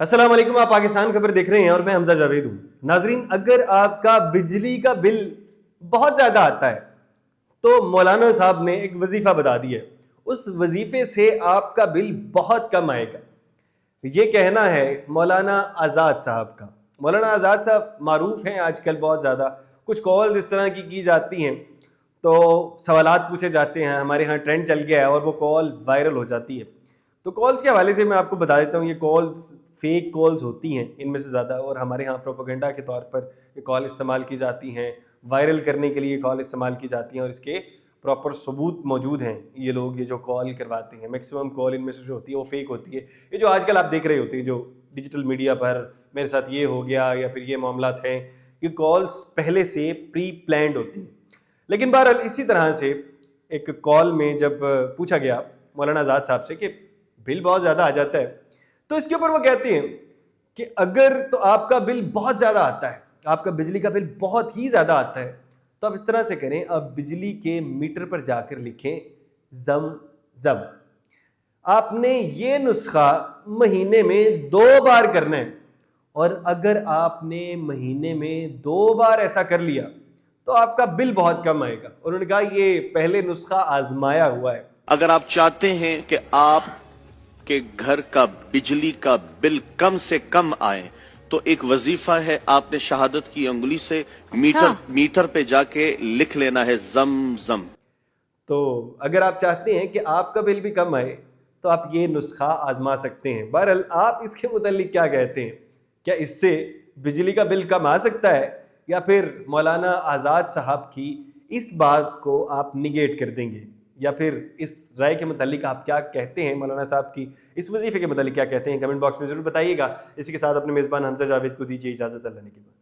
السلام علیکم، آپ پاکستان خبر دیکھ رہے ہیں اور میں حمزہ جاوید ہوں۔ ناظرین، اگر آپ کا بجلی کا بل بہت زیادہ آتا ہے تو مولانا صاحب نے ایک وظیفہ بتا دیا ہے، اس وظیفے سے آپ کا بل بہت کم آئے گا۔ یہ کہنا ہے مولانا آزاد صاحب کا۔ مولانا آزاد صاحب معروف ہیں آج کل بہت زیادہ، کچھ کالز اس طرح کی جاتی ہیں تو سوالات پوچھے جاتے ہیں، ہمارے ہاں ٹرینڈ چل گیا ہے اور وہ کال وائرل ہو جاتی ہے۔ تو کالز کے حوالے سے میں آپ کو بتا دیتا ہوں، یہ کالز فیک کالز ہوتی ہیں ان میں سے زیادہ، اور ہمارے ہاں پروپیگنڈا کے طور پر یہ کال استعمال کی جاتی ہیں، وائرل کرنے کے لیے کال استعمال کی جاتی ہیں، اور اس کے پراپر ثبوت موجود ہیں۔ یہ لوگ یہ جو کال کرواتے ہیں، میکسیمم کال ان میں سے جو ہوتی ہے وہ فیک ہوتی ہے۔ یہ جو آج کل آپ دیکھ رہے ہوتے ہیں جو ڈیجیٹل میڈیا پر میرے ساتھ یہ ہو گیا یا پھر یہ معاملات ہیں، یہ کالز پہلے سے پری پلانڈ ہوتی ہیں۔ لیکن بہرحال اسی طرح سے ایک کال میں جب پوچھا گیا مولانا آزاد صاحب سے کہ بل بہت زیادہ آ جاتا ہے، تو اس کے اوپر وہ کہتے ہیں کہ اگر تو آپ کا بل بہت زیادہ آتا ہے، آپ کا بجلی کا بل بہت ہی زیادہ آتا ہے، تو آپ اس طرح سے کریں، آپ بجلی کے میٹر پر جا کر لکھیں زم زم۔ آپ نے یہ نسخہ مہینے میں 2 بار کرنا ہے، اور اگر آپ نے مہینے میں 2 بار ایسا کر لیا تو آپ کا بل بہت کم آئے گا۔ انہوں نے کہا یہ پہلے نسخہ آزمایا ہوا ہے۔ اگر آپ چاہتے ہیں کہ آپ کے گھر کا بجلی کا بل کم سے کم آئے تو ایک وظیفہ ہے، آپ نے شہادت کی انگلی سے میٹر پہ جا کے لکھ لینا ہے زم زم۔ تو اگر آپ چاہتے ہیں کہ آپ کا بل بھی کم آئے تو آپ یہ نسخہ آزما سکتے ہیں۔ بہرحال آپ اس کے متعلق کیا کہتے ہیں؟ کیا اس سے بجلی کا بل کم آ سکتا ہے، یا پھر مولانا آزاد صاحب کی اس بات کو آپ نگیٹ کر دیں گے، یا پھر اس رائے کے متعلق آپ کیا کہتے ہیں؟ مولانا صاحب کی اس وظیفے کے متعلق کیا کہتے ہیں؟ کمنٹ باکس میں ضرور بتائیے گا۔ اسی کے ساتھ اپنے میزبان حمزہ جاوید کو دیجیے اجازت، اللہ نے کے بعد۔